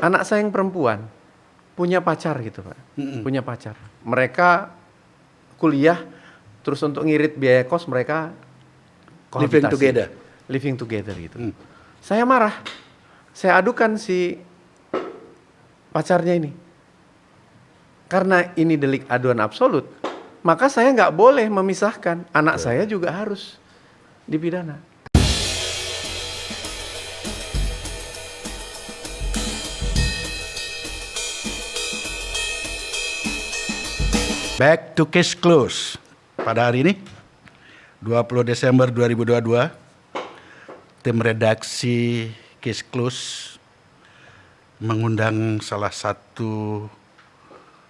anak saya yang perempuan punya pacar gitu Pak, punya pacar. Mereka kuliah, terus untuk ngirit biaya kos mereka Living kohabitasi. together. Living together gitu. Saya marah, saya adukan si pacarnya ini. Karena ini delik aduan absolut, maka saya nggak boleh memisahkan. Anak saya juga harus dipidana. Back to case close. Pada hari ini, 20 Desember 2022, tim redaksi case close mengundang salah satu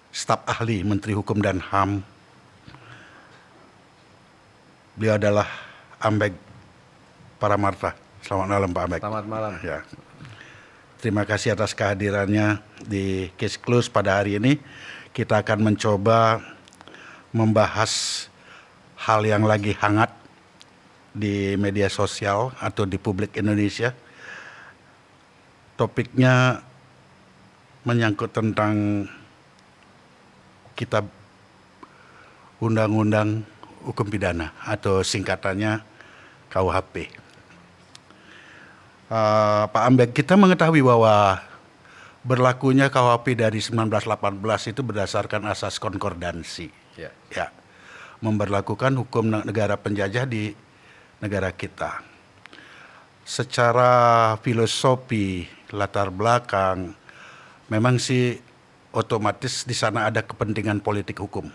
staf ahli Menteri Hukum dan HAM. Beliau adalah Ambek Paramarta. Selamat malam Pak Ambek. Selamat malam. Ya. Terima kasih atas kehadirannya di case close pada hari ini. Kita akan mencoba membahas hal yang lagi hangat di media sosial atau di publik Indonesia. Topiknya menyangkut tentang kitab Undang-Undang Hukum Pidana atau singkatannya KUHP. Pak Ambek, kita mengetahui bahwa berlakunya KUHP dari 1918 itu berdasarkan asas konkordansi. Ya, memberlakukan hukum negara penjajah di negara kita. Secara filosofi, latar belakang, memang sih otomatis di sana ada kepentingan politik hukum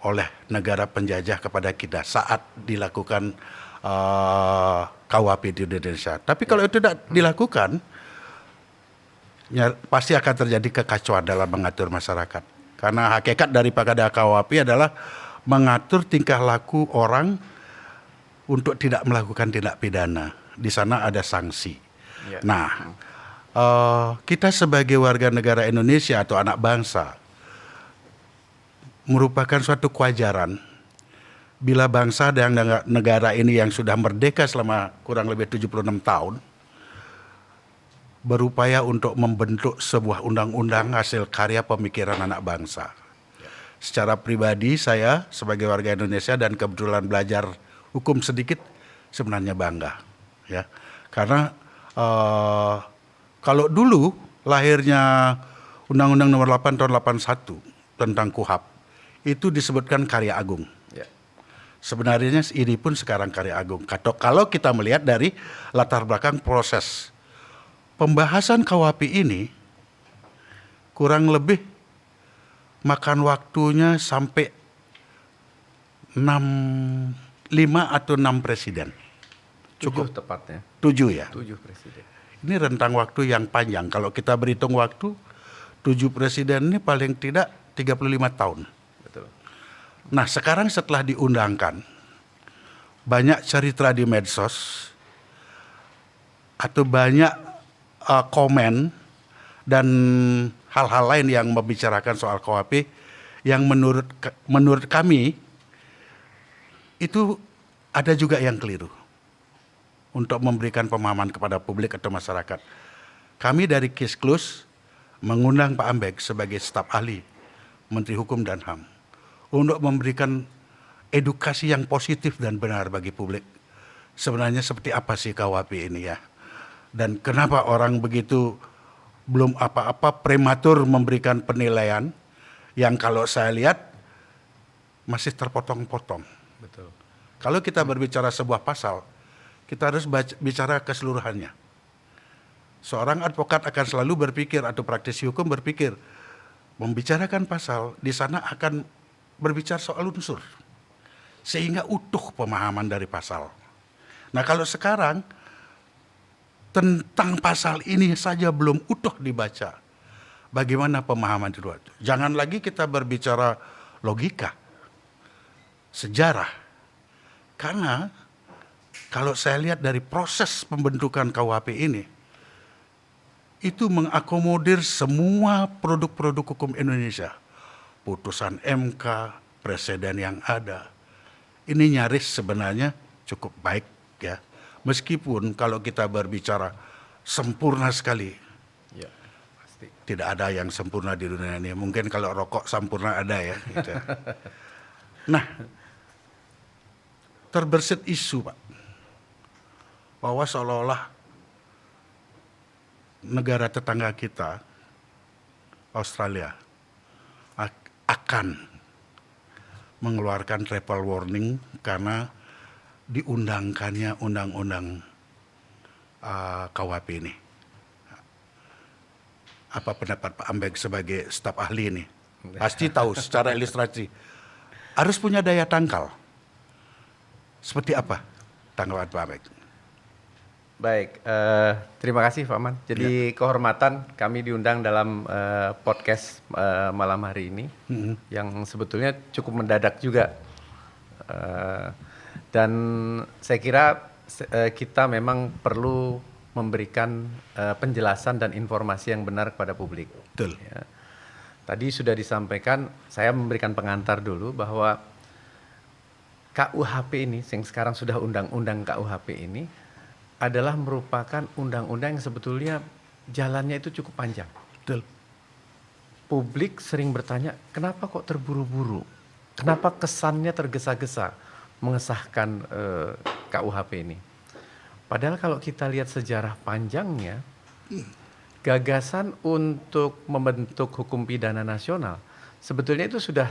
oleh negara penjajah kepada kita saat dilakukan KUHP di Indonesia. Tapi kalau itu tidak dilakukan, ya, pasti akan terjadi kekacauan dalam mengatur masyarakat. Karena hakikat daripada KUHP adalah mengatur tingkah laku orang untuk tidak melakukan tindak pidana. Di sana ada sanksi. Ya. Nah, kita sebagai warga negara Indonesia atau anak bangsa merupakan suatu kewajaran bila bangsa dan negara ini yang sudah merdeka selama kurang lebih 76 tahun berupaya untuk membentuk sebuah undang-undang hasil karya pemikiran anak bangsa. Secara pribadi saya sebagai warga Indonesia dan kebetulan belajar hukum sedikit sebenarnya bangga, ya, karena kalau dulu lahirnya Undang-Undang Nomor 8 Tahun 81 tentang KUHP itu disebutkan karya agung. Sebenarnya ini pun sekarang karya agung. Kalau kita melihat dari latar belakang proses pembahasan KUHP ini kurang lebih makan waktunya sampai 5 atau 6 presiden. Cukup. 7 tepatnya. 7 ya? 7 presiden. Ini rentang waktu yang panjang. Kalau kita berhitung waktu, 7 presiden ini paling tidak 35 tahun. Betul. Nah, sekarang setelah diundangkan, banyak cerita di medsos atau banyak komen dan hal-hal lain yang membicarakan soal KUHP yang menurut kami itu ada juga yang keliru untuk memberikan pemahaman kepada publik atau masyarakat. Kami dari Case Close mengundang Pak Ambek sebagai staf ahli Menteri Hukum dan HAM untuk memberikan edukasi yang positif dan benar bagi publik. Sebenarnya seperti apa sih KUHP ini ya? Dan kenapa orang begitu belum apa-apa prematur memberikan penilaian yang kalau saya lihat masih terpotong-potong. Betul. Kalau kita berbicara sebuah pasal, kita harus bicara keseluruhannya. Seorang advokat akan selalu berpikir atau praktisi hukum berpikir membicarakan pasal di sana akan berbicara soal unsur sehingga utuh pemahaman dari pasal. Nah, kalau sekarang tentang pasal ini saja belum utuh dibaca, bagaimana pemahaman di luar itu? Jangan lagi kita berbicara logika, sejarah. Karena kalau saya lihat dari proses pembentukan KUHP ini, itu mengakomodir semua produk-produk hukum Indonesia. Putusan MK, presiden yang ada. Ini nyaris sebenarnya cukup baik ya. Meskipun kalau kita berbicara sempurna sekali, tidak ada yang sempurna di dunia ini. Mungkin kalau rokok sempurna ada ya. Gitu. Nah, terbersit isu Pak, bahwa seolah-olah negara tetangga kita, Australia, akan mengeluarkan travel warning karena diundangkannya undang-undang KUHP ini. Apa pendapat Pak Ambek sebagai staf ahli ini? Pasti tahu secara ilustrasi. Harus punya daya tangkal. Seperti apa tanggapan Pak Ambek? Baik, terima kasih Pak Man. Jadi kehormatan kami diundang dalam podcast malam hari ini, yang sebetulnya cukup mendadak juga. Dan saya kira kita memang perlu memberikan penjelasan dan informasi yang benar kepada publik. Betul. Ya. Tadi sudah disampaikan, saya memberikan pengantar dulu bahwa KUHP ini, yang sekarang sudah undang-undang KUHP ini, adalah merupakan undang-undang yang sebetulnya jalannya itu cukup panjang. Betul. Publik sering bertanya, kenapa kok terburu-buru? Kenapa kesannya tergesa-gesa mengesahkan KUHP ini? Padahal kalau kita lihat sejarah panjangnya, gagasan untuk membentuk hukum pidana nasional sebetulnya itu sudah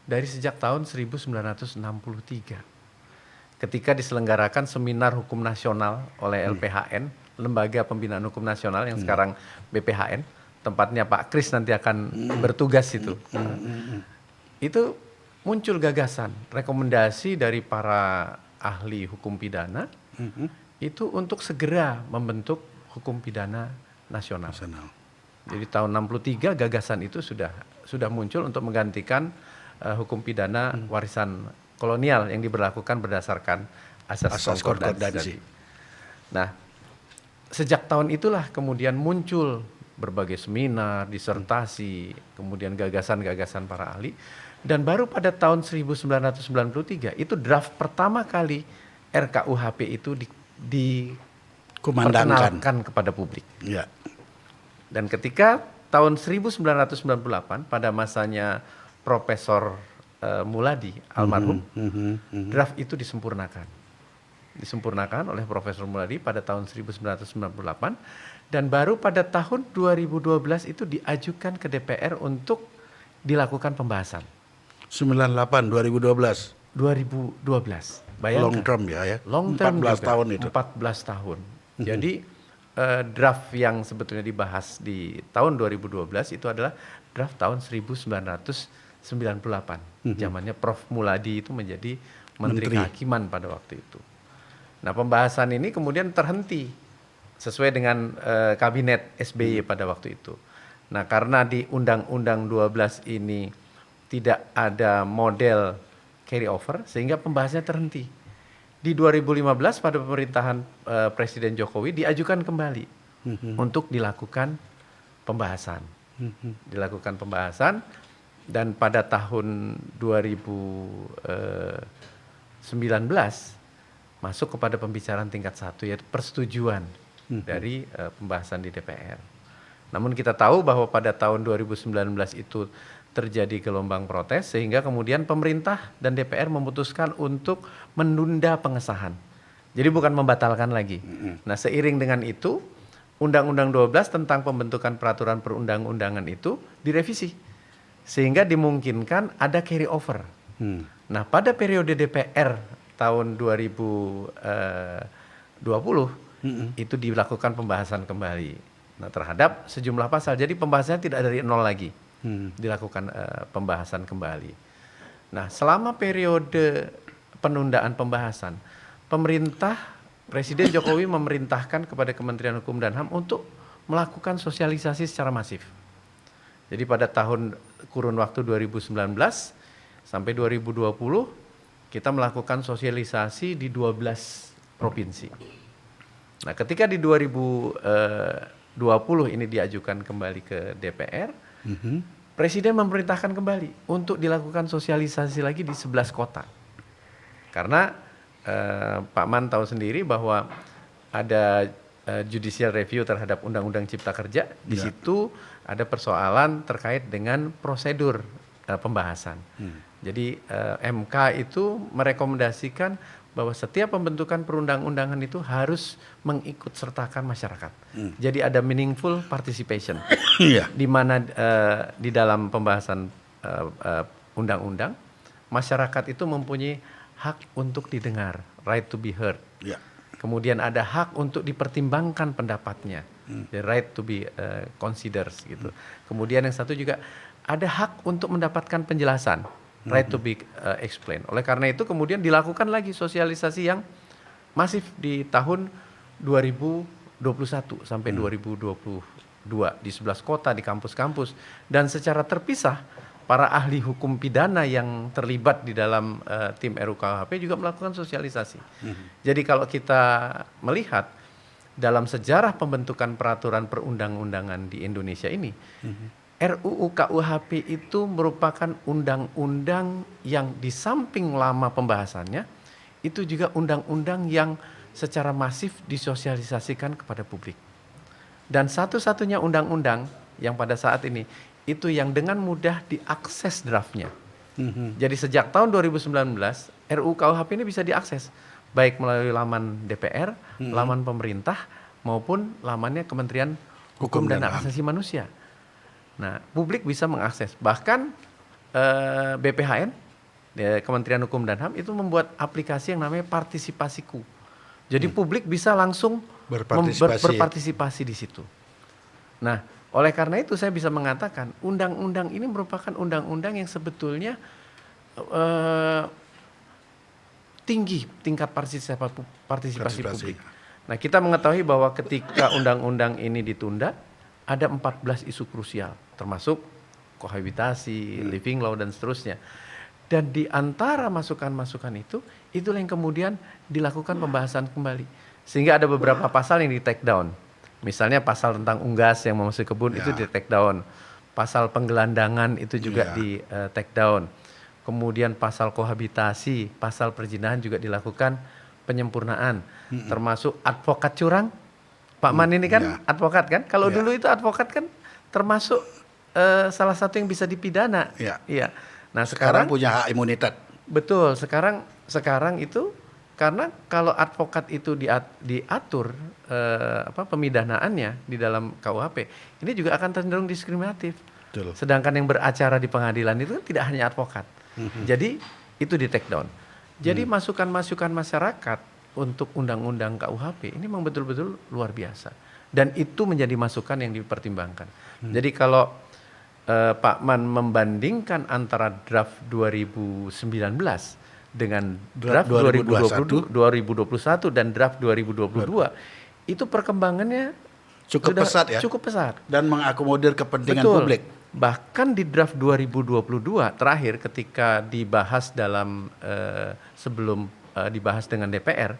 dari sejak tahun 1963. Ketika diselenggarakan seminar hukum nasional oleh LPHN, Lembaga Pembinaan Hukum Nasional yang sekarang BPHN, tempatnya Pak Kris nanti akan bertugas itu. Itu muncul gagasan, rekomendasi dari para ahli hukum pidana itu untuk segera membentuk hukum pidana nasional. Jadi tahun 63 gagasan itu sudah muncul untuk menggantikan hukum pidana warisan kolonial yang diberlakukan berdasarkan asas konkordansi. Nah, sejak tahun itulah kemudian muncul berbagai seminar, disertasi, kemudian gagasan-gagasan para ahli, dan baru pada tahun 1993 itu draft pertama kali RKUHP itu diperkenalkan kepada publik. Ya. Dan ketika tahun 1998 pada masanya Profesor Muladi almarhum, draft itu disempurnakan oleh Profesor Muladi pada tahun 1998, dan baru pada tahun 2012 itu diajukan ke DPR untuk dilakukan pembahasan. 98 2012. 2012. Bayangkan. Long term ya. Long term 14 juga, tahun itu. 14 tahun. Jadi draft yang sebetulnya dibahas di tahun 2012 itu adalah draft tahun 1998. Zamannya Prof Muladi itu menjadi Menteri Kehakiman pada waktu itu. Nah, pembahasan ini kemudian terhenti sesuai dengan kabinet SBY pada waktu itu. Nah, karena di Undang-Undang 12 ini tidak ada model carry over sehingga pembahasannya terhenti. Di 2015 pada pemerintahan Presiden Jokowi diajukan kembali untuk dilakukan pembahasan. Dan pada tahun 2019 masuk kepada pembicaraan tingkat 1, yaitu persetujuan dari pembahasan di DPR. Namun kita tahu bahwa pada tahun 2019 itu terjadi gelombang protes sehingga kemudian pemerintah dan DPR memutuskan untuk menunda pengesahan. Jadi bukan membatalkan lagi. Nah, seiring dengan itu Undang-Undang 12 tentang pembentukan peraturan perundang-undangan itu direvisi sehingga dimungkinkan ada carry over. Nah, pada periode DPR tahun 2020 itu dilakukan pembahasan kembali. Nah, terhadap sejumlah pasal. Jadi pembahasannya tidak dari nol lagi. Dilakukan pembahasan kembali. Nah, selama periode penundaan pembahasan, Presiden Jokowi memerintahkan kepada Kementerian Hukum dan HAM untuk melakukan sosialisasi secara masif. Jadi pada kurun waktu 2019 sampai 2020 kita melakukan sosialisasi di 12 provinsi. Nah, ketika di 2020 ini diajukan kembali ke DPR, Presiden memerintahkan kembali untuk dilakukan sosialisasi lagi di 11 kota. Karena Pak Man tahu sendiri bahwa ada judicial review terhadap Undang-Undang Cipta Kerja. Di Ya. situ ada persoalan terkait dengan prosedur pembahasan. Jadi MK itu merekomendasikan bahwa setiap pembentukan perundang-undangan itu harus mengikut sertakan masyarakat. Jadi ada meaningful participation. Iya. Di mana di dalam pembahasan undang-undang, masyarakat itu mempunyai hak untuk didengar, right to be heard. Ya. Kemudian ada hak untuk dipertimbangkan pendapatnya, the right to be considered gitu. Kemudian yang satu juga ada hak untuk mendapatkan penjelasan, right to be explained. Oleh karena itu kemudian dilakukan lagi sosialisasi yang masif di tahun 2021 sampai 2022 di 11 kota, di kampus-kampus, dan secara terpisah para ahli hukum pidana yang terlibat di dalam tim RUKHP juga melakukan sosialisasi. Jadi kalau kita melihat dalam sejarah pembentukan peraturan perundang-undangan di Indonesia ini, RUU KUHP itu merupakan undang-undang yang di samping lama pembahasannya, itu juga undang-undang yang secara masif disosialisasikan kepada publik. Dan satu-satunya undang-undang yang pada saat ini itu yang dengan mudah diakses draftnya. Jadi sejak tahun 2019 RUU KUHP ini bisa diakses baik melalui laman DPR, laman pemerintah maupun lamannya Kementerian Hukum dan Hak Asasi Manusia. Nah, publik bisa mengakses. Bahkan BPHN, Kementerian Hukum dan HAM itu membuat aplikasi yang namanya Partisipasiku. Jadi publik bisa langsung berpartisipasi di situ. Nah, oleh karena itu saya bisa mengatakan undang-undang ini merupakan undang-undang yang sebetulnya tinggi tingkat partisipasi publik. Nah, kita mengetahui bahwa ketika undang-undang ini ditunda, ada 14 isu krusial, termasuk kohabitasi, living law dan seterusnya. Dan di antara masukan-masukan itu, itulah yang kemudian dilakukan pembahasan kembali. Sehingga ada beberapa pasal yang di take down. Misalnya pasal tentang unggas yang memasuki kebun itu di take down. Pasal penggelandangan itu juga di take down. Kemudian pasal kohabitasi, pasal perzinahan juga dilakukan penyempurnaan. Termasuk advokat curang. Pak Man ini kan advokat kan? Kalau dulu itu advokat kan termasuk salah satu yang bisa dipidana. Iya. Nah, sekarang punya hak imunitas. Betul, sekarang itu karena kalau advokat itu diatur pemidanaannya di dalam KUHP, ini juga akan cenderung diskriminatif. Betul. Sedangkan yang beracara di pengadilan itu tidak hanya advokat. Jadi itu di take down. Jadi masukan-masukan masyarakat untuk undang-undang KUHP ini memang betul-betul luar biasa. Dan itu menjadi masukan yang dipertimbangkan. Jadi kalau Pak Man membandingkan antara draft 2019 dengan draft 2021 dan draft 2022, itu perkembangannya cukup pesat ya. Cukup pesat Dan mengakomodir kepentingan publik. Bahkan di draft 2022 terakhir ketika dibahas dalam sebelum dibahas dengan DPR,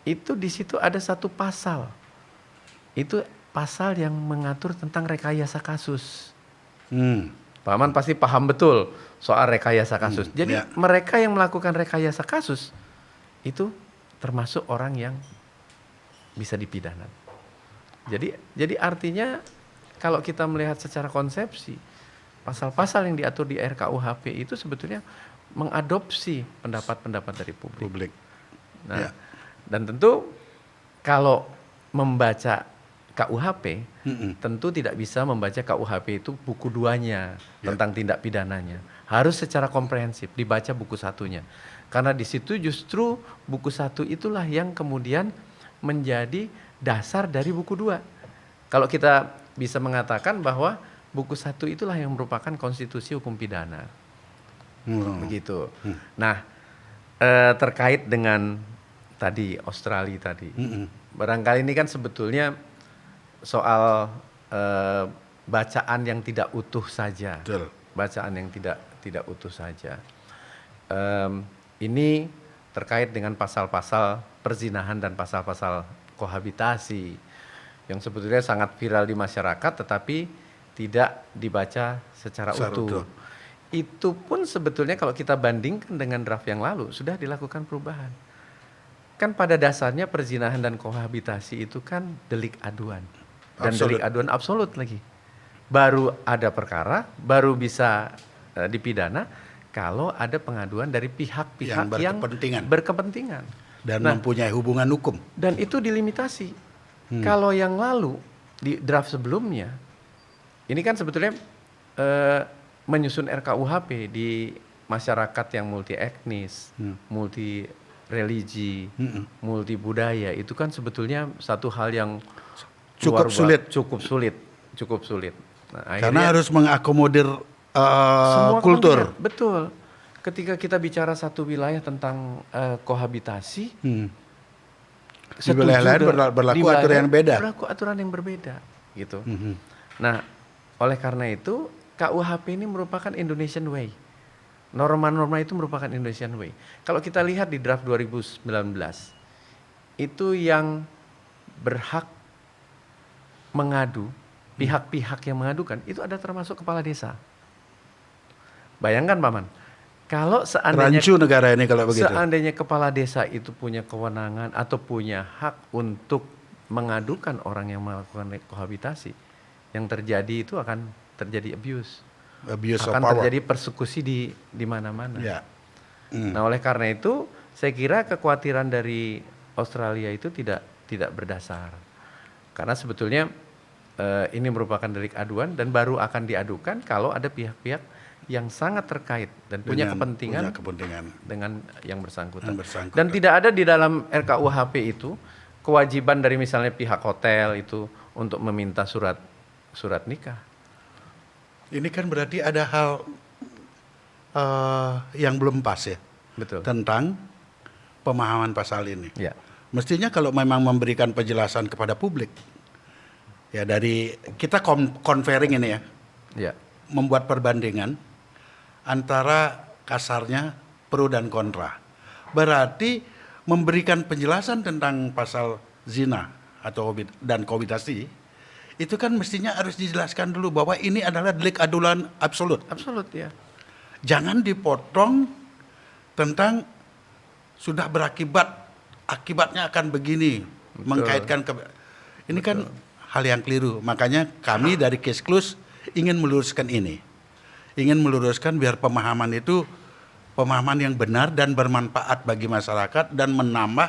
itu di situ ada satu pasal. Itu pasal yang mengatur tentang rekayasa kasus. Pak Man pasti paham betul soal rekayasa kasus. Jadi mereka yang melakukan rekayasa kasus itu termasuk orang yang bisa dipidana. Jadi artinya kalau kita melihat secara konsepsi, pasal-pasal yang diatur di RKUHP itu sebetulnya mengadopsi pendapat-pendapat dari publik. Nah, dan tentu kalau membaca KUHP, tentu tidak bisa membaca KUHP itu buku 2-nya tentang tindak pidananya. Harus secara komprehensif dibaca buku 1-nya. Karena di situ justru buku 1 itulah yang kemudian menjadi dasar dari buku 2. Kalau kita bisa mengatakan bahwa buku 1 itulah yang merupakan konstitusi hukum pidana. Begitu. Nah, terkait dengan tadi Australia tadi. Barangkali ini kan sebetulnya soal bacaan yang tidak utuh saja. Betul. Bacaan yang tidak utuh saja. Ini terkait dengan pasal-pasal perzinahan dan pasal-pasal kohabitasi yang sebetulnya sangat viral di masyarakat tetapi tidak dibaca secara utuh. Itu pun sebetulnya kalau kita bandingkan dengan draft yang lalu sudah dilakukan perubahan. kan pada dasarnya perzinahan dan kohabitasi itu kan delik aduan. Dan Absolut. delik aduan absolut lagi. Baru ada perkara, baru bisa dipidana kalau ada pengaduan dari pihak-pihak yang berkepentingan. Dan mempunyai hubungan hukum. Dan itu dilimitasi. Kalau yang lalu, di draft sebelumnya, ini kan sebetulnya menyusun RKUHP di masyarakat yang multi etnis, multi religi, multi budaya, itu kan sebetulnya satu hal yang Cukup sulit. Nah, karena harus mengakomodir semua kultur. kepentingan. Betul. Ketika kita bicara satu wilayah tentang kohabitasi, di wilayah lain berlaku aturan yang beda. Berlaku aturan yang berbeda, gitu. Nah, oleh karena itu KUHP ini merupakan Indonesian Way. Norma-norma itu merupakan Indonesian Way. Kalau kita lihat di draft 2019, itu yang berhak mengadu, pihak-pihak yang mengadukan, itu ada termasuk kepala desa. Bayangkan Paman, kalau seandainya Rancu negara ini kalau begitu. Seandainya kepala desa itu punya kewenangan atau punya hak untuk mengadukan orang yang melakukan kohabitasi, yang terjadi itu akan terjadi abuse of akan power. terjadi persekusi di mana-mana. Ya. Nah, oleh karena itu, saya kira kekhawatiran dari Australia itu tidak berdasar, karena sebetulnya ini merupakan delik aduan dan baru akan diadukan kalau ada pihak-pihak yang sangat terkait dan punya kepentingan dengan yang bersangkutan. Dan tidak ada di dalam RKUHP itu kewajiban dari misalnya pihak hotel itu untuk meminta surat nikah. Ini kan berarti ada hal yang belum pas ya. Betul. Tentang pemahaman pasal ini. Ya. Mestinya kalau memang memberikan penjelasan kepada publik, ya dari kita conferring ini ya, Ya. membuat perbandingan antara kasarnya pro dan kontra. Berarti memberikan penjelasan tentang pasal zina atau dan kohabitasi itu kan mestinya harus dijelaskan dulu bahwa ini adalah delik aduan absolut. Absolut ya. Jangan dipotong tentang sudah berakibat, akibatnya akan begini. Betul. Mengkaitkan ke ini kan hal yang keliru. Makanya kami dari Case Close ingin meluruskan ini. Ingin meluruskan biar pemahaman itu pemahaman yang benar dan bermanfaat bagi masyarakat dan menambah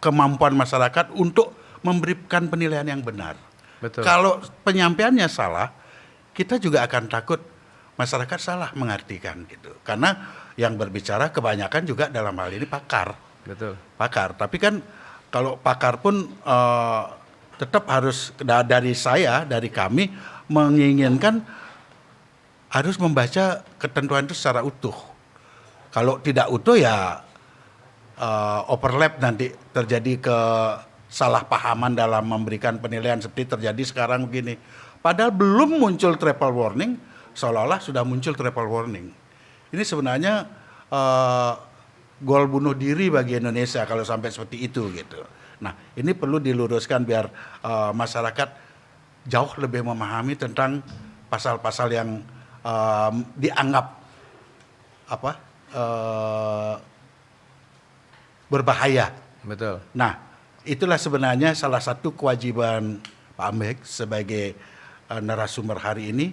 kemampuan masyarakat untuk memberikan penilaian yang benar. Betul. Kalau penyampaiannya salah, kita juga akan takut masyarakat salah mengartikan gitu. Karena yang berbicara kebanyakan juga dalam hal ini pakar. Betul. Pakar. Tapi kan kalau pakar pun tetap harus dari kami menginginkan harus membaca ketentuan itu secara utuh. Kalau tidak utuh ya overlap nanti terjadi kesalahpahaman dalam memberikan penilaian seperti terjadi sekarang begini. Padahal belum muncul triple warning, seolah-olah sudah muncul triple warning. Ini sebenarnya gol bunuh diri bagi Indonesia kalau sampai seperti itu gitu. Nah, ini perlu diluruskan biar masyarakat jauh lebih memahami tentang pasal-pasal yang dianggap berbahaya. Betul. Nah, itulah sebenarnya salah satu kewajiban Pak Ambek sebagai narasumber hari ini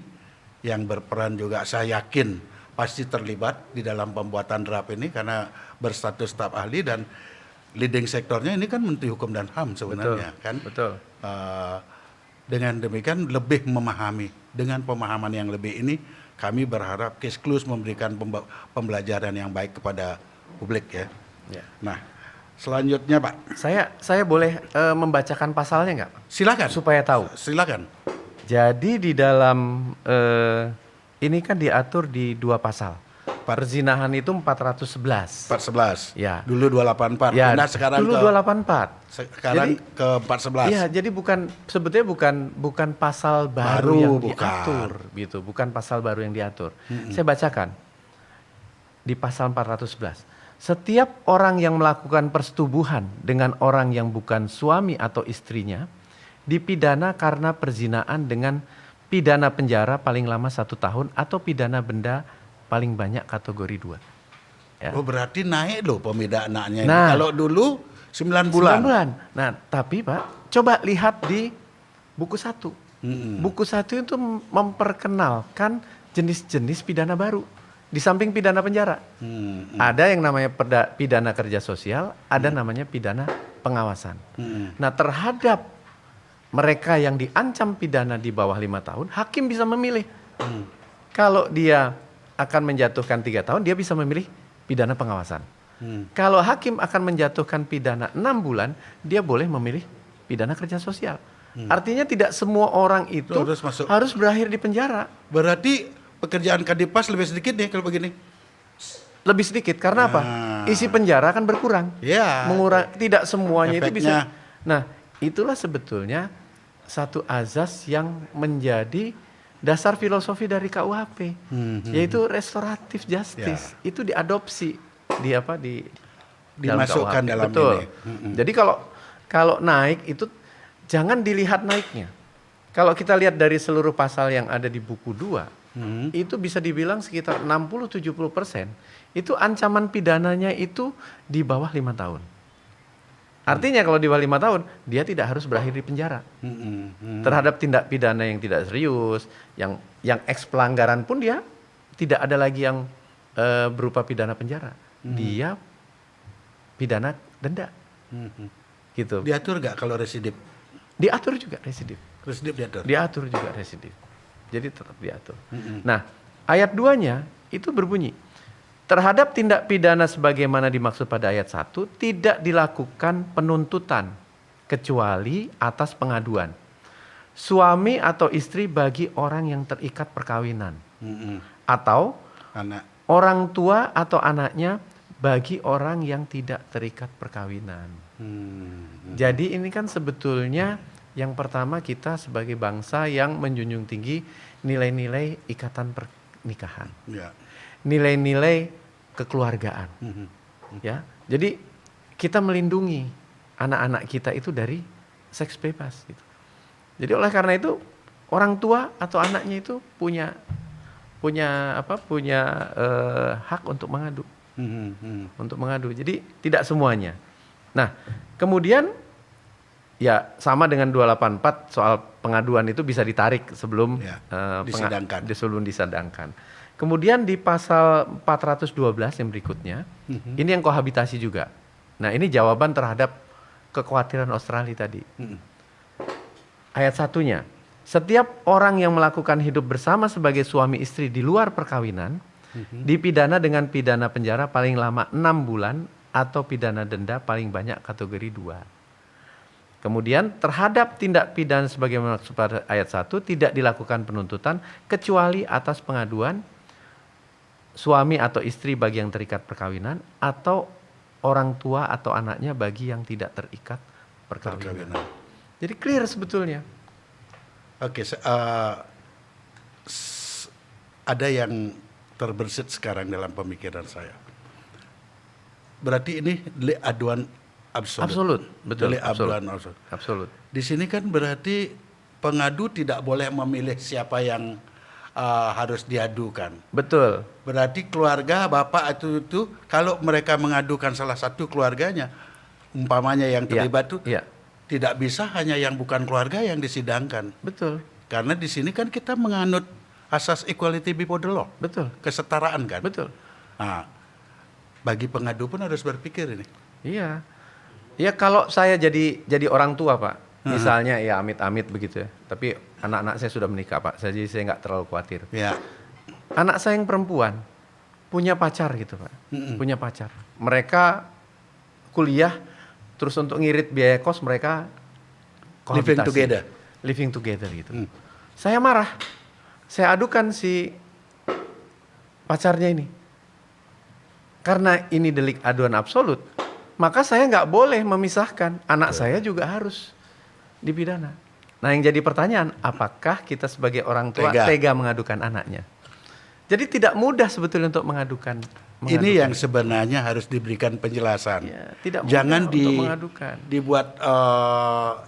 yang berperan juga saya yakin pasti terlibat di dalam pembuatan draft ini karena berstatus staf ahli dan leading sektornya ini kan Menteri Hukum dan HAM sebenarnya. Betul. Kan. Betul. Dengan demikian lebih memahami. Dengan pemahaman yang lebih ini kami berharap Case Close memberikan pembelajaran yang baik kepada publik ya. Ya. Nah, selanjutnya Pak. Saya boleh membacakan pasalnya nggak? Silakan. Supaya tahu. Silakan. Jadi di dalam ini kan diatur di 2 pasal. Perzinahan itu 411. 411. Ya. Dulu 284. Ya, Nah, sekarang dulu 284. Sekarang Jadi, ke 411. Iya, jadi sebetulnya bukan pasal baru yang diatur gitu, bukan pasal baru yang diatur. Saya bacakan. Di pasal 411. Setiap orang yang melakukan persetubuhan dengan orang yang bukan suami atau istrinya dipidana karena perzinaan dengan pidana penjara paling lama 1 tahun atau pidana benda paling banyak kategori 2. Ya. Oh berarti naik loh pemida anaknya ini. Nah. Kalau dulu 9 bulan. 9 bulan. Nah, tapi Pak, coba lihat di buku 1. Buku 1 itu memperkenalkan jenis-jenis pidana baru. Di samping pidana penjara. Ada yang namanya pidana kerja sosial, ada namanya pidana pengawasan. Nah, terhadap mereka yang diancam pidana di bawah 5 tahun, hakim bisa memilih. Kalau dia akan menjatuhkan 3 tahun, dia bisa memilih pidana pengawasan. Kalau hakim akan menjatuhkan pidana 6 bulan, dia boleh memilih pidana kerja sosial. Artinya tidak semua orang itu harus berakhir di penjara. Berarti pekerjaan Kadipas lebih sedikit nih kalau begini. Lebih sedikit karena apa? Isi penjara kan berkurang. Ya. Tidak semuanya itu bisa. Efeknya. Nah, itulah sebetulnya satu azas yang menjadi dasar filosofi dari KUHP, yaitu restoratif justice. Itu diadopsi di Dimasukkan dalam Betul. ini. Jadi kalau naik itu jangan dilihat naiknya. Kalau kita lihat dari seluruh pasal yang ada di buku 2, itu bisa dibilang sekitar 60-70% itu ancaman pidananya itu di bawah 5 tahun. Artinya kalau di bawah 5 tahun, dia tidak harus berakhir di penjara. Terhadap tindak pidana yang tidak serius, yang eks pelanggaran pun dia tidak ada lagi yang berupa pidana penjara. Dia pidana denda. Gitu. Diatur nggak kalau residip? Diatur juga residip. Residip diatur? Diatur juga residip. Jadi tetap diatur. Nah, ayat 2-nya itu berbunyi, terhadap tindak pidana sebagaimana dimaksud pada ayat 1 tidak dilakukan penuntutan kecuali atas pengaduan suami atau istri bagi orang yang terikat perkawinan atau Anak. orang tua atau anaknya bagi orang yang tidak terikat perkawinan. Jadi ini kan sebetulnya yang pertama kita sebagai bangsa yang menjunjung tinggi nilai-nilai ikatan pernikahan. Ya. Nilai-nilai kekeluargaan. Ya. Jadi kita melindungi anak-anak kita itu dari seks bebas gitu. Jadi oleh karena itu orang tua atau anaknya itu punya hak untuk mengadu. Untuk mengadu. Jadi tidak semuanya. Nah, kemudian ya sama dengan 284 soal pengaduan itu bisa ditarik sebelum disidangkan. disidangkan. Kemudian di pasal 412 yang berikutnya, ini yang kohabitasi juga. Nah, ini jawaban terhadap kekhawatiran Australia tadi. Ayat 1-nya, setiap orang yang melakukan hidup bersama sebagai suami istri di luar perkawinan dipidana dengan pidana penjara paling lama 6 bulan atau pidana denda paling banyak kategori 2. Kemudian terhadap tindak pidana sebagaimana pada ayat 1 tidak dilakukan penuntutan kecuali atas pengaduan suami atau istri bagi yang terikat perkawinan atau orang tua atau anaknya bagi yang tidak terikat perkawinan. Jadi clear sebetulnya. Oke, ada yang terbersit sekarang dalam pemikiran saya. Berarti ini delik aduan absolut. Absolut, betul. Delik aduan absolut. Absolut. Di sini kan berarti pengadu tidak boleh memilih siapa yang harus diadukan. Betul. Berarti keluarga bapak itu kalau mereka mengadukan salah satu keluarganya, umpamanya yang terlibat itu tidak bisa hanya yang bukan keluarga yang disidangkan. Betul. Karena di sini kan kita menganut asas equality before the law. Betul. Kesetaraan kan. Betul. Nah, bagi pengadu pun harus berpikir ini. Iya. Ya kalau saya jadi orang tua Pak, misalnya ya amit-amit begitu ya. Tapi anak-anak saya sudah menikah Pak, jadi saya nggak terlalu khawatir. Ya. Anak saya yang perempuan punya pacar gitu Pak, punya pacar. Mereka kuliah, terus untuk ngirit biaya kos mereka living together gitu. Saya marah, saya adukan si pacarnya ini. Karena ini delik aduan absolut, maka saya nggak boleh memisahkan. Anak saya juga harus dipidana. Nah yang jadi pertanyaan, apakah kita sebagai orang tua tega mengadukan anaknya? Jadi tidak mudah sebetulnya untuk mengadukan. Ini yang sebenarnya harus diberikan penjelasan. Ya, tidak mudah. Jangan untuk mengadukan. dibuat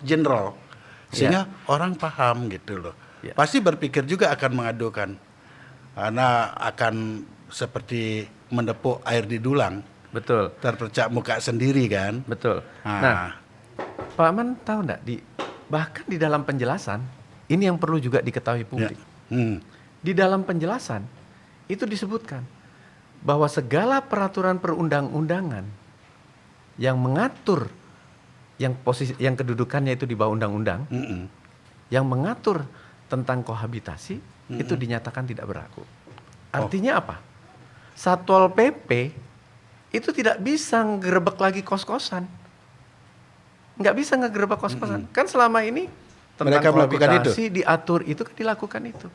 general, sehingga orang paham gitu loh. Ya. Pasti berpikir juga akan mengadukan, karena akan seperti menepuk air di dulang, Betul, terpercak muka sendiri kan. betul. Ah. Nah, Pak Aman tahu enggak, bahkan di dalam penjelasan, ini yang perlu juga diketahui Ya. publik. Hmm. Di dalam penjelasan, itu disebutkan bahwa segala peraturan perundang-undangan yang mengatur, yang kedudukannya itu di bawah undang-undang, Mm-mm. yang mengatur tentang kohabitasi, itu dinyatakan tidak berlaku. Artinya apa? Satpol PP itu tidak bisa ngegerebek lagi kos-kosan. Nggak bisa ngegerebek kos-kosan. Kan selama ini tentang Mereka melakukan kohabitasi diatur itu kan dilakukan itu.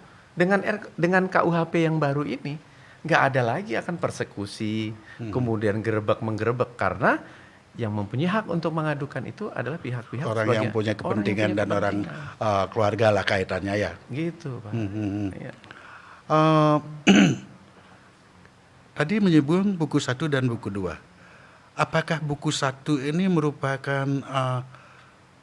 Dengan KUHP yang baru ini nggak ada lagi akan persekusi, kemudian menggerebek karena yang mempunyai hak untuk mengadukan itu adalah pihak-pihak Orang yang punya kepentingan dan orang keluarga lah kaitannya ya. gitu, Pak. Iya. Tadi menyebut buku 1 dan buku 2. Apakah buku 1 ini merupakan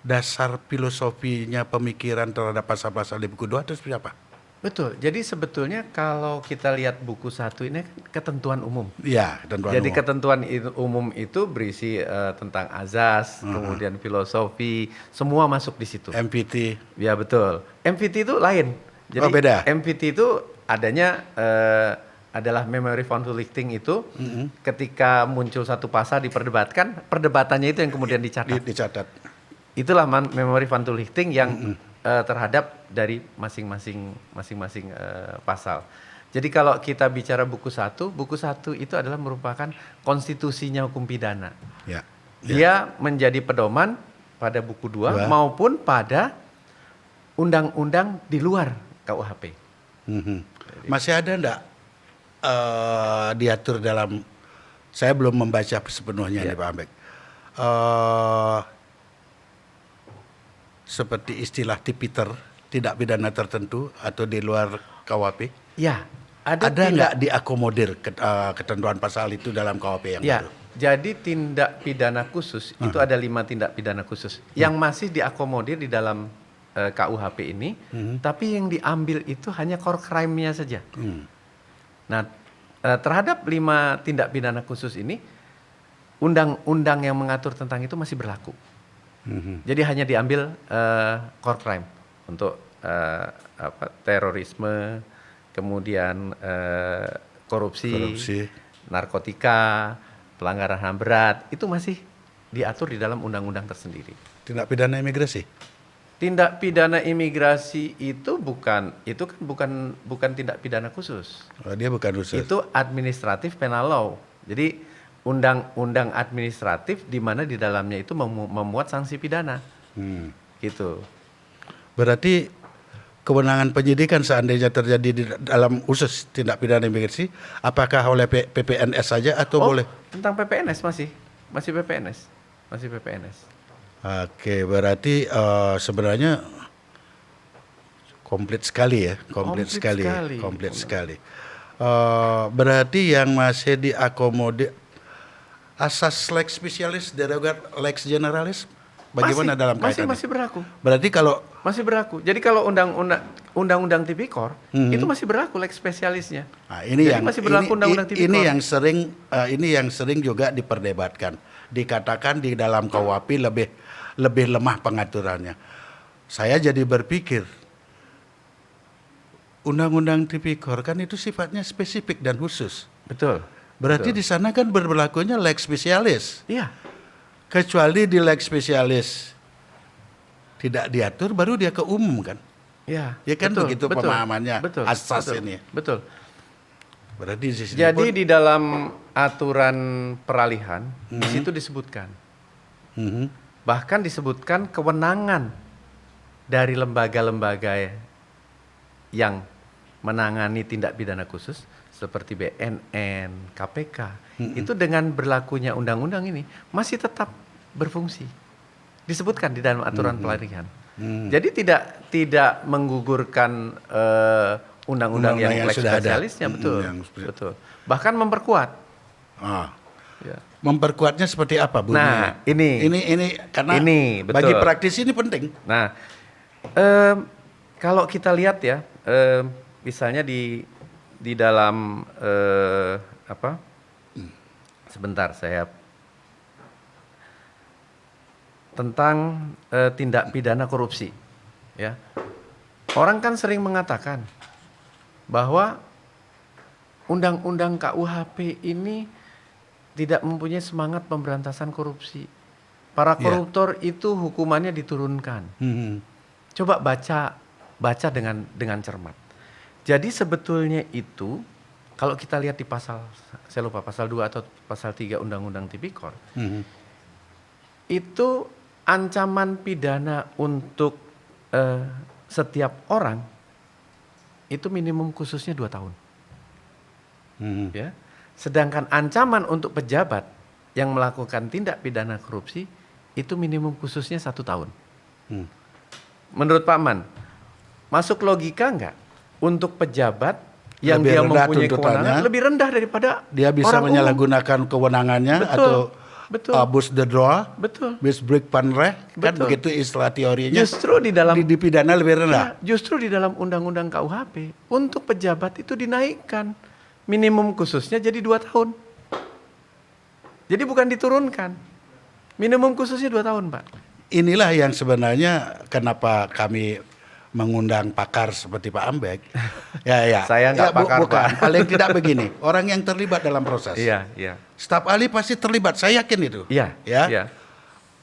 dasar filosofinya pemikiran terhadap pasal-pasal di buku 2 atau seperti apa? Betul. Jadi sebetulnya kalau kita lihat buku 1 ini kan ketentuan umum. Iya, ketentuan Jadi umum. ketentuan umum itu berisi tentang azas, kemudian filosofi, semua masuk di situ. MPT. Ya betul. MVT itu lain. Jadi Oh, beda. MVT itu adanya adalah memory conflicting itu ketika muncul satu pasal diperdebatkan, perdebatannya itu yang kemudian dicatat. Dicatat. Itulah memory conflicting yang terhadap dari masing-masing pasal. Jadi kalau kita bicara buku 1 itu adalah merupakan konstitusinya hukum pidana. Ya. Dia menjadi pedoman pada buku 2 maupun pada undang-undang di luar KUHP. Masih ada enggak diatur dalam, saya belum membaca sepenuhnya nih Pak Ambek. Seperti istilah tipiter, tidak pidana tertentu atau di luar KUHP. Ya, Ada nggak diakomodir ketentuan pasal itu dalam KUHP yang ya, baru? jadi tindak pidana khusus itu ada 5 tindak pidana khusus yang masih diakomodir di dalam KUHP ini, tapi yang diambil itu hanya core crime-nya saja. Nah, terhadap 5 tindak pidana khusus ini, undang-undang yang mengatur tentang itu masih berlaku. Jadi hanya diambil core crime untuk terorisme, kemudian korupsi, narkotika, pelanggaran HAM berat, itu masih diatur di dalam undang-undang tersendiri. Tindak pidana imigrasi? Tindak pidana imigrasi itu bukan tindak pidana khusus. Oh, dia bukan khusus. Itu administratif penal law. Jadi undang-undang administratif di mana di dalamnya itu memuat sanksi pidana. Gitu. Berarti kewenangan penyidikan seandainya terjadi di dalam khusus tindak pidana imigrasi, apakah oleh PPNS saja atau boleh? Tentang PPNS masih PPNS. Oke, berarti sebenarnya komplit sekali ya, komplit sekali. Berarti yang masih diakomodir asas lex specialis derogat lex generalis, bagaimana dalam kaitannya? Masih berlaku. Berarti kalau masih berlaku. Jadi kalau undang-undang tipikor itu masih berlaku lex spesialisnya. Nah, ini jadi yang masih berlaku undang-undang tipikor. Ini yang sering juga diperdebatkan. Dikatakan di dalam KUHP lebih lemah pengaturannya. Saya jadi berpikir undang-undang tipikor kan itu sifatnya spesifik dan khusus. Betul. Berarti di sana kan berlakunya lex spesialis. Iya. Kecuali di lex spesialis tidak diatur, baru dia ke umum kan? Ya. Ya kan begitu pemahamannya asas ini. Betul. Berarti jadi di dalam aturan peralihan di situ disebutkan. Bahkan disebutkan kewenangan dari lembaga-lembaga yang menangani tindak pidana khusus seperti BNN, KPK, itu dengan berlakunya undang-undang ini masih tetap berfungsi. Disebutkan di dalam aturan pelarian. Jadi tidak menggugurkan undang-undang yang lex spesialisnya, betul. Bahkan memperkuat. Ya. Memperkuatnya seperti apa, Bu? Nah, ini karena betul. Bagi praktisi ini penting. Nah, kalau kita lihat ya, misalnya di dalam apa? Sebentar, saya tentang tindak pidana korupsi, ya. Orang kan sering mengatakan bahwa undang-undang KUHP ini tidak mempunyai semangat pemberantasan korupsi. Para koruptor itu hukumannya diturunkan. Coba baca dengan cermat. Jadi sebetulnya itu kalau kita lihat di pasal, saya lupa pasal 2 atau pasal 3 Undang-Undang Tipikor, itu ancaman pidana untuk setiap orang itu minimum khususnya 2 tahun. Ya. Sedangkan ancaman untuk pejabat yang melakukan tindak pidana korupsi itu minimum khususnya 1 tahun. Menurut Pak Man, masuk logika nggak untuk pejabat yang Lebih dia rendah mempunyai tuntutannya, kewenangan lebih rendah daripada dia bisa orang umum? menyalahgunakan kewenangannya atau abuse the law, Betul. misbreak panreh, kan Betul. begitu istilah teorinya. Justru di dalam dipidana lebih rendah. justru di dalam Undang-Undang KUHP untuk pejabat itu dinaikkan minimum khususnya jadi 2 tahun. Jadi bukan diturunkan. Minimum khususnya 2 tahun, Pak. Inilah yang sebenarnya kenapa kami mengundang pakar seperti Pak Ambek. Ya. Saya nggak pakar, bukan. Pak. Paling tidak begini, orang yang terlibat dalam proses. Iya. Staf ahli pasti terlibat, saya yakin itu. Iya.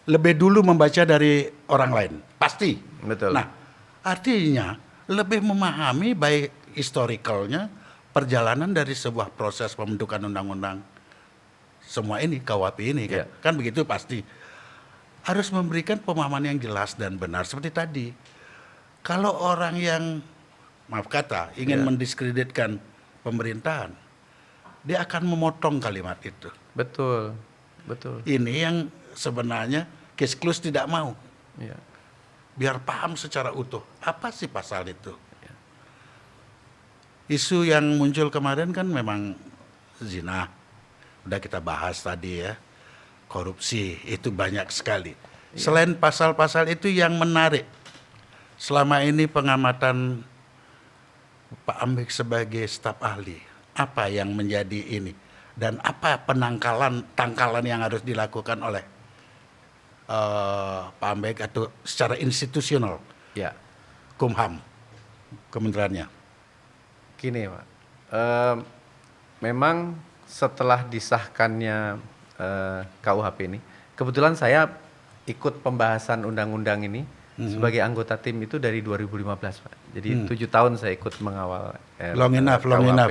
Lebih dulu membaca dari orang lain, pasti. Betul. Nah, artinya lebih memahami baik historicalnya, perjalanan dari sebuah proses pembentukan undang-undang semua ini, KUHP ini kan. Kan begitu pasti. Harus memberikan pemahaman yang jelas dan benar seperti tadi. Kalau orang yang, maaf kata, ingin mendiskreditkan pemerintahan, dia akan memotong kalimat itu. Betul. Ini yang sebenarnya case close tidak mau. Iya. Biar paham secara utuh, apa sih pasal itu. Isu yang muncul kemarin kan memang zina. Udah kita bahas tadi ya. Korupsi, itu banyak sekali. Selain pasal-pasal itu yang menarik, selama ini pengamatan Pak Ambek sebagai staf ahli, apa yang menjadi ini? Dan apa tangkalan yang harus dilakukan oleh Pak Ambek atau secara institusional, Kumham, kementeriannya? Gini, Pak. Memang setelah disahkannya KUHP ini, kebetulan saya ikut pembahasan undang-undang ini sebagai anggota tim itu dari 2015, Pak. Jadi 7 tahun saya ikut mengawal long enough.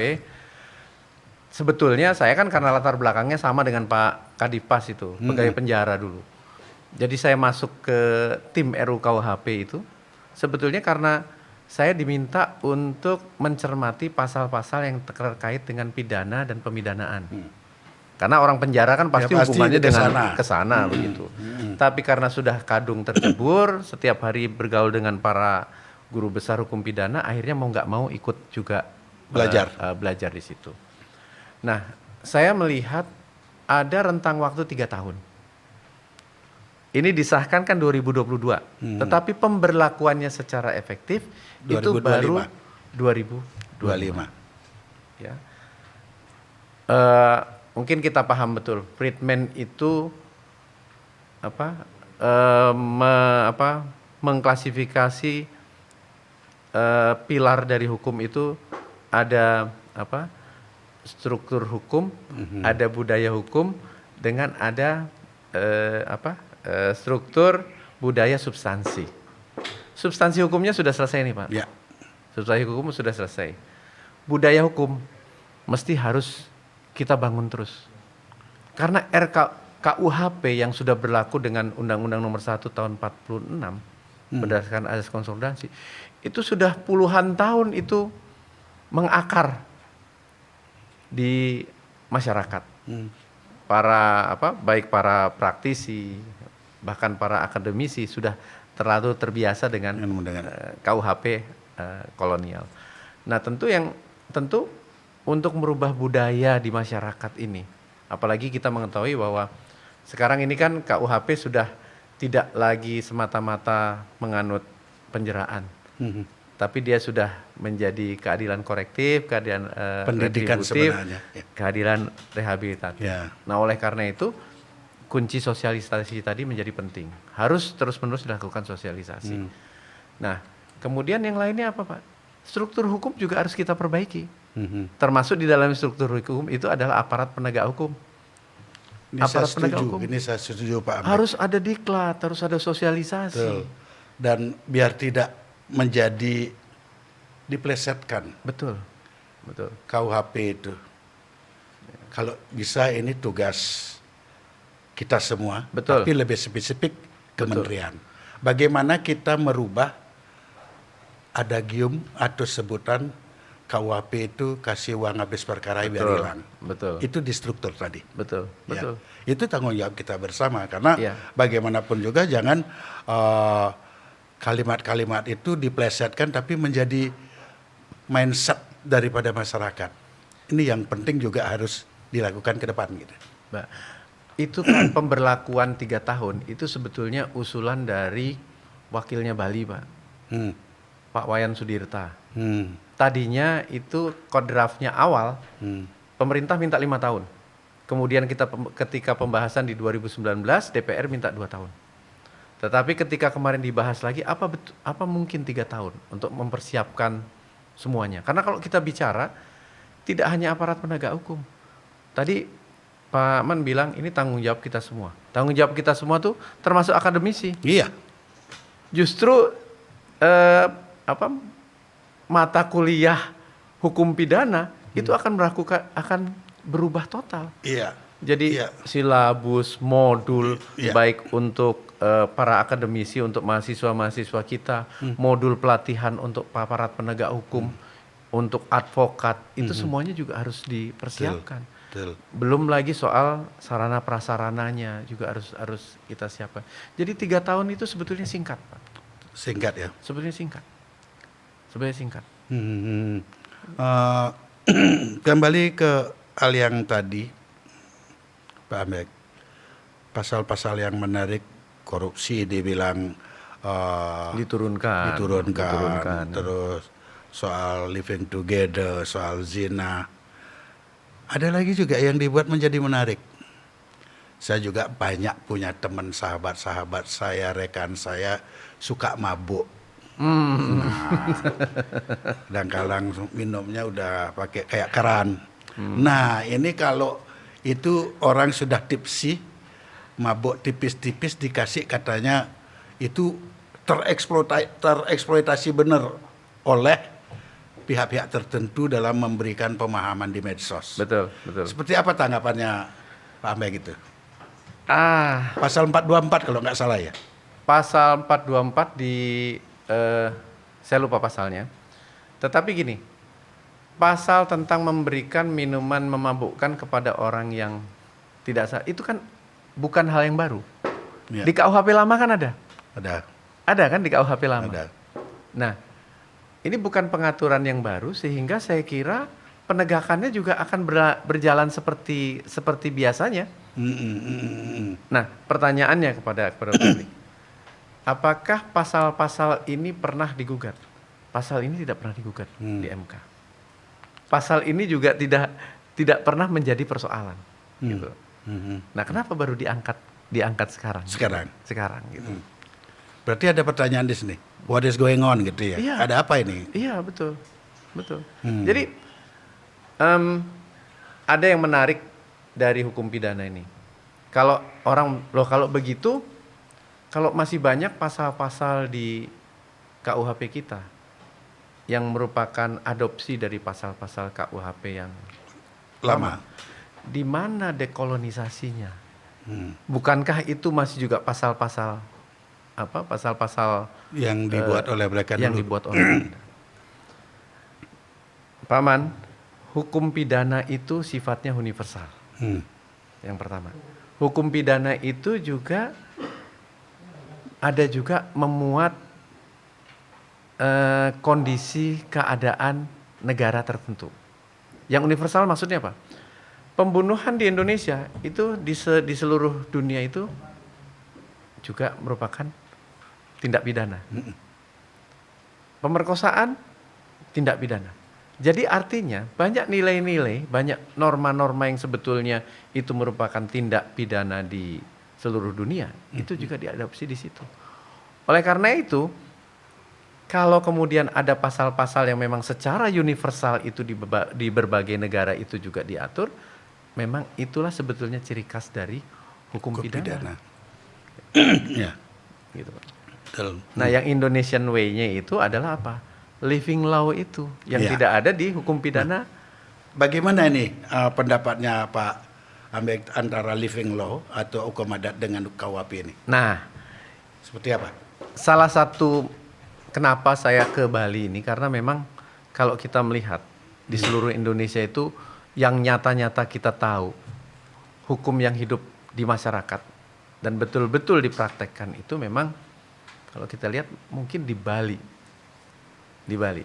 Sebetulnya saya kan karena latar belakangnya sama dengan Pak Kadipas itu, pegawai penjara dulu. Jadi saya masuk ke tim RUU KUHP itu sebetulnya karena saya diminta untuk mencermati pasal-pasal yang terkait dengan pidana dan pemidanaan. Karena orang penjara kan pasti hukumannya dengan kesana begitu. Tapi karena sudah kadung tercebur, setiap hari bergaul dengan para guru besar hukum pidana, akhirnya mau nggak mau ikut juga belajar di situ. Nah, saya melihat ada rentang waktu 3 tahun. Ini disahkan kan 2022, tetapi pemberlakuannya secara efektif 2025. Itu baru 2025. Ya. Mungkin kita paham betul, Friedman itu mengklasifikasi pilar dari hukum itu ada struktur hukum, ada budaya hukum, dengan ada struktur budaya substansi. Substansi hukumnya sudah selesai nih, Pak. Ya. Substansi hukum sudah selesai. Budaya hukum mesti harus kita bangun terus. Karena KUHP yang sudah berlaku dengan Undang-Undang Nomor 1 Tahun 46 berdasarkan asas konsolidasi, itu sudah puluhan tahun itu mengakar di masyarakat. Baik para praktisi, bahkan para akademisi sudah terlalu terbiasa dengan KUHP kolonial. Nah, tentu untuk merubah budaya di masyarakat ini, apalagi kita mengetahui bahwa sekarang ini kan KUHP sudah tidak lagi semata-mata menganut penjaraan, tapi dia sudah menjadi keadilan korektif, keadilan Pendidikan retributif, sebenarnya. Ya. keadilan rehabilitatif. Ya. Nah, oleh karena itu kunci sosialisasi tadi menjadi penting. Harus terus-menerus dilakukan sosialisasi. Nah, kemudian yang lainnya apa, Pak? Struktur hukum juga harus kita perbaiki. Termasuk di dalam struktur hukum itu adalah aparat penegak hukum. Ini Aparat saya penegak setuju, hukum. ini saya setuju Pak Ahmed. Harus ada diklat, harus ada sosialisasi. Betul. Dan biar tidak menjadi diplesetkan Betul. Betul. KUHP itu. Kalau bisa ini tugas kita semua, Betul. tapi lebih spesifik kementerian. Bagaimana kita merubah adagium atau sebutan KUHP itu kasih uang habis perkara biar Betul. hilang. Betul. Itu di struktur tadi. Betul. Ya. Betul. Itu tanggung jawab kita bersama karena Iya. bagaimanapun juga jangan kalimat-kalimat itu diplesetkan tapi menjadi mindset daripada masyarakat. Ini yang penting juga harus dilakukan ke depan gitu. Mbak, itu kan pemberlakuan 3 tahun itu sebetulnya usulan dari wakilnya Bali, Pak. Hmm. Pak Wayan Sudirta. Hmm. Tadinya itu kodrafnya awal, Hmm. pemerintah minta 5 tahun. Kemudian ketika pembahasan di 2019, DPR minta 2 tahun. Tetapi ketika kemarin dibahas lagi, apa mungkin 3 tahun untuk mempersiapkan semuanya? Karena kalau kita bicara, tidak hanya aparat penegak hukum. Tadi Pak Man bilang ini tanggung jawab kita semua. Tanggung jawab kita semua tuh termasuk akademisi. Iya. Justru mata kuliah hukum pidana itu akan berubah total. Iya. Jadi Iya. silabus, modul Iya. baik untuk para akademisi, untuk mahasiswa-mahasiswa kita, modul pelatihan untuk aparat penegak hukum, untuk advokat, itu semuanya juga harus dipersiapkan. Betul. Belum lagi soal sarana prasarananya juga harus kita siapkan. Jadi 3 tahun itu sebetulnya singkat, Pak. Singkat ya. Sebetulnya singkat. Sebenarnya singkat. Kembali ke hal yang tadi, Pak Ahmed, pasal-pasal yang menarik korupsi dibilang Diturunkan. terus soal living together, soal zina. Ada lagi juga yang dibuat menjadi menarik. Saya juga banyak punya teman sahabat-sahabat saya, rekan saya suka mabuk. Dan kadang minumnya udah pakai kayak keran. Nah, ini kalau itu orang sudah tipsi, mabuk tipis-tipis dikasih katanya itu tereksploitasi benar oleh pihak-pihak tertentu dalam memberikan pemahaman di medsos. Betul, betul. Seperti apa tanggapannya Pak Ambe gitu? Pasal 424 kalau nggak salah ya? Pasal 424 saya lupa pasalnya. Tetapi gini, pasal tentang memberikan minuman memabukkan kepada orang yang tidak sah, itu kan bukan hal yang baru. Ya. Di KUHP lama kan ada? Ada. Ada kan di KUHP lama? Ada. Nah, ini bukan pengaturan yang baru sehingga saya kira penegakannya juga akan berjalan seperti biasanya. Nah, pertanyaannya kepada publik. Apakah pasal-pasal ini pernah digugat? Pasal ini tidak pernah digugat di MK. Pasal ini juga tidak pernah menjadi persoalan. Gitu. Nah, kenapa baru diangkat sekarang? Sekarang gitu. Berarti ada pertanyaan di sini. What is going on gitu ya? Iya. Ada apa ini? Iya, betul. Jadi ada yang menarik dari hukum pidana ini. Kalau begitu, kalau masih banyak pasal-pasal di KUHP kita yang merupakan adopsi dari pasal-pasal KUHP yang Lama. di mana dekolonisasinya? Bukankah itu masih juga pasal-pasal Yang dibuat oleh mereka yang dulu. dibuat oleh Belanda? Paman, hukum pidana itu sifatnya universal. Yang pertama, hukum pidana itu juga ada juga memuat kondisi keadaan negara tertentu. Yang universal maksudnya apa? Pembunuhan di Indonesia itu di seluruh dunia itu juga merupakan tindak pidana. pemerkosaan tindak pidana. Jadi artinya banyak nilai-nilai, banyak norma-norma yang sebetulnya itu merupakan tindak pidana di seluruh dunia, itu juga diadopsi di situ. Oleh karena itu, kalau kemudian ada pasal-pasal yang memang secara universal itu di berbagai negara itu juga diatur, memang itulah sebetulnya ciri khas dari hukum pidana. Ya, Gitu, Pak. betul. Nah, yang Indonesian Way-nya itu adalah apa? Living law itu yang Ya. tidak ada di hukum pidana. Bagaimana ini pendapatnya Pak Ambek antara living law atau hukum adat dengan KUHP ini? Nah, Seperti apa? salah satu kenapa saya ke Bali ini karena memang kalau kita melihat di seluruh Indonesia itu yang nyata-nyata kita tahu hukum yang hidup di masyarakat dan betul-betul dipraktekkan itu memang kalau kita lihat mungkin di Bali. Di Bali.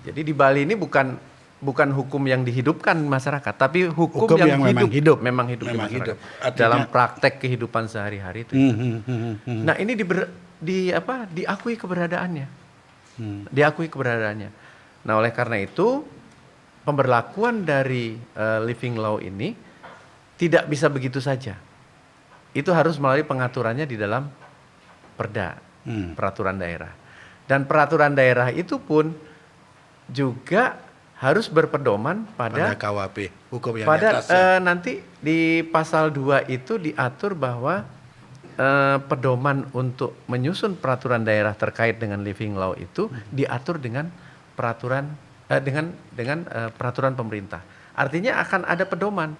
Jadi di Bali ini bukan hukum yang dihidupkan masyarakat, tapi hukum yang memang hidup. memang hidup Memang di masyarakat. hidup. Artinya- Dalam praktek kehidupan sehari-hari itu. Nah, ini diakui keberadaannya. Diakui keberadaannya. Nah, oleh karena itu pemberlakuan dari living law ini tidak bisa begitu saja. Itu harus melalui pengaturannya di dalam perda, peraturan daerah. Dan peraturan daerah itu pun juga harus berpedoman Pada pada KUHP, hukum yang di pada atasnya. nanti di pasal 2 itu diatur bahwa pedoman untuk menyusun peraturan daerah terkait dengan living law itu diatur dengan peraturan peraturan pemerintah. Artinya akan ada pedoman.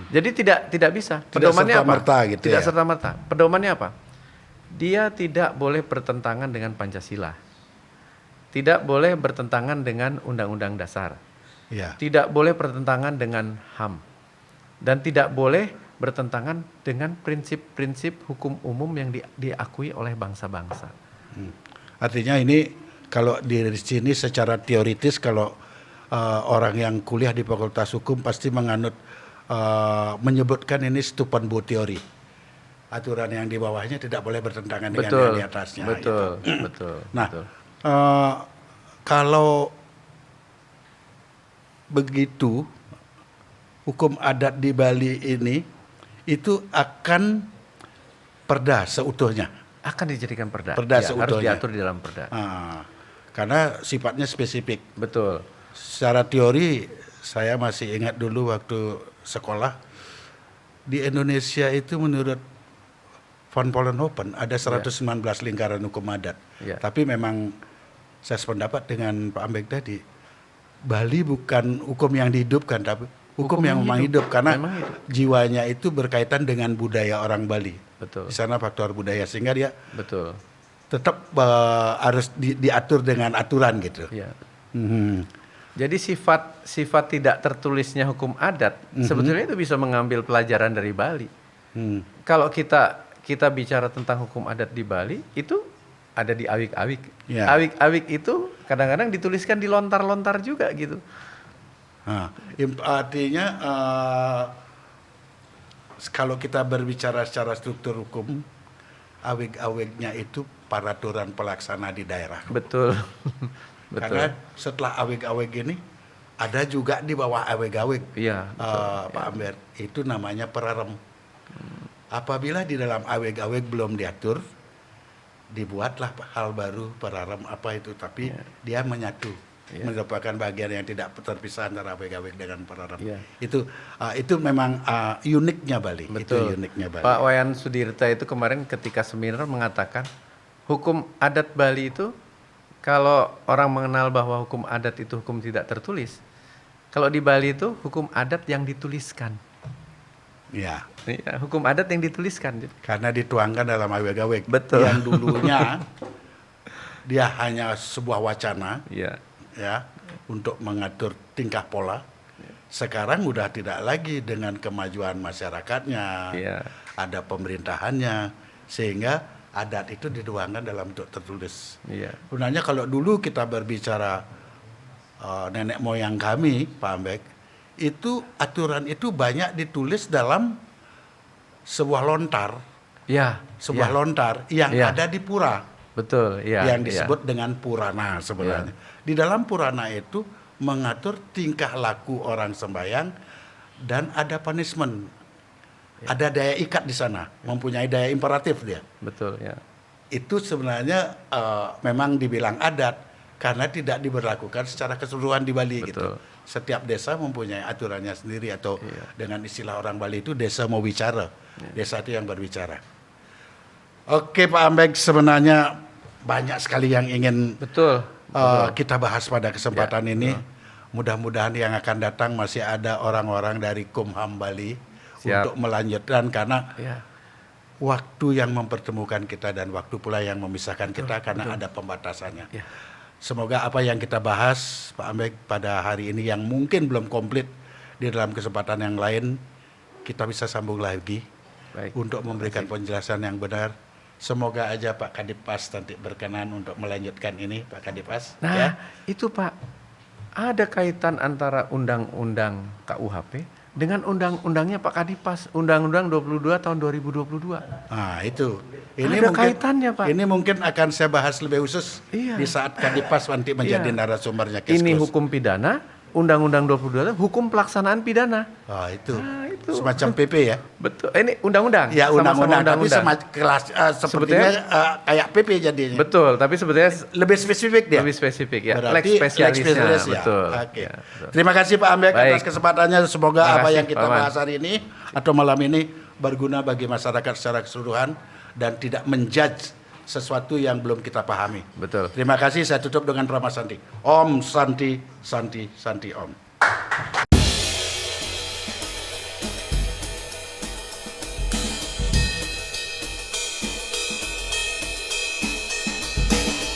Jadi tidak bisa. Tidak Pedomannya apa? serta-merta gitu Tidak ya? serta-merta. Pedomannya apa? Dia tidak boleh bertentangan dengan Pancasila. Tidak boleh bertentangan dengan Undang-Undang Dasar. Ya. Tidak boleh bertentangan dengan HAM. Dan tidak boleh bertentangan dengan prinsip-prinsip hukum umum yang diakui oleh bangsa-bangsa. Artinya ini kalau di sini secara teoritis kalau orang yang kuliah di Fakultas Hukum pasti menganut menyebutkan ini stupenbo teori. Aturan yang di bawahnya tidak boleh bertentangan dengan yang di atasnya. Betul, gitu. betul. Nah, betul. Kalau begitu hukum adat di Bali ini itu akan perda seutuhnya. Akan dijadikan perda. Perda Ya, harus seutuhnya. diatur di dalam perda. Karena sifatnya spesifik. Betul. Secara teori saya masih ingat dulu waktu sekolah di Indonesia itu menurut Van Vollenhoven ada 119 lingkaran hukum adat. Ya. Tapi memang saya sependapat dengan Pak Ambek tadi, Bali bukan hukum yang dihidupkan, tapi hukum yang memang hidup karena Memang hidup. jiwanya itu berkaitan dengan budaya orang Bali. Betul. Di sana faktor budaya sehingga dia Betul. tetap harus diatur dengan aturan gitu. Ya. Mhm. Jadi sifat tidak tertulisnya hukum adat sebetulnya itu bisa mengambil pelajaran dari Bali. Kalau kita bicara tentang hukum adat di Bali itu ada di awik-awik. Ya. Awik-awik itu kadang-kadang dituliskan di lontar-lontar juga gitu. Nah, artinya kalau kita berbicara secara struktur hukum, awik-awiknya itu peraturan pelaksana di daerah. Betul. Betul. Karena setelah awik-awik ini ada juga di bawah awik-awik, Iya, Pak Amber, itu namanya perarem. Apabila di dalam awik-awik belum diatur, dibuatlah hal baru perarem apa itu, tapi dia menyatu, merupakan bagian yang tidak terpisah antara awik-awik dengan perarem. Iya. Itu memang uniknya Bali. Betul. Itu uniknya Bali. Pak Wayan Sudirta itu kemarin ketika seminar mengatakan hukum adat Bali itu kalau orang mengenal bahwa hukum adat itu hukum tidak tertulis, kalau di Bali itu hukum adat yang dituliskan. Ya. Ya, hukum adat yang dituliskan. Karena dituangkan dalam awik-awik. Betul. Yang dulunya dia hanya sebuah wacana. Iya. Ya, untuk mengatur tingkah pola. Sekarang udah tidak lagi dengan kemajuan masyarakatnya, ada pemerintahannya, sehingga adat itu dituangkan dalam bentuk tertulis. Sebenarnya kalau dulu kita berbicara nenek moyang kami, Pak Ambek, itu aturan itu banyak ditulis dalam sebuah lontar, lontar yang ada di pura. Betul, iya. yang disebut dengan Purana sebenarnya. Di dalam Purana itu mengatur tingkah laku orang sembahyang dan ada punishment. Ada daya ikat di sana, mempunyai daya imperatif dia. Betul, ya. Itu sebenarnya memang dibilang adat karena tidak diberlakukan secara keseluruhan di Bali gitu. Betul. Setiap desa mempunyai aturannya sendiri atau dengan istilah orang Bali itu desa mau bicara. Desa itu yang berbicara. Oke Pak Ambek, sebenarnya banyak sekali yang ingin Betul. kita bahas pada kesempatan ini. Mudah-mudahan yang akan datang masih ada orang-orang dari Kumham Bali Siap. untuk melanjutkan karena Ya. waktu yang mempertemukan kita dan waktu pula yang memisahkan kita karena ada pembatasannya. Ya. Semoga apa yang kita bahas Pak Ambek pada hari ini yang mungkin belum komplit di dalam kesempatan yang lain kita bisa sambung lagi Baik. untuk memberikan penjelasan yang benar. Semoga aja Pak Kadipas nanti berkenan untuk melanjutkan ini Pak Kadipas. Nah, Ya. itu Pak, ada kaitan antara undang-undang KUHP dengan undang-undangnya Pak Kadipas, Undang-Undang 22 tahun 2022. Nah itu. Ada kaitannya, Pak. Ini mungkin akan saya bahas lebih khusus Iya. di saat Kadipas nanti menjadi Iya. narasumbernya. Ini Keskus. hukum pidana, Undang-Undang 22 hukum pelaksanaan pidana. Ah, itu. Nah, itu. Semacam PP ya. Betul. Ini undang-undang. Ya Sama-sama undang-undang, tapi undang-undang. sepertinya kayak PP jadinya. Betul, tapi sebetulnya Lebih spesifik dia. lebih spesifik ya. Berarti Lex spesialisnya, spesialis ya. betul. Oke. Ya, betul. Terima kasih Pak Ambek Baik. atas kesempatannya. Semoga Terima apa kasih, yang kita Pak Wan. bahas hari ini atau malam ini berguna bagi masyarakat secara keseluruhan dan tidak menjudge sesuatu yang belum kita pahami. Betul. Terima kasih. Saya tutup dengan Rama Santi. Om Santi Santi Santi Om.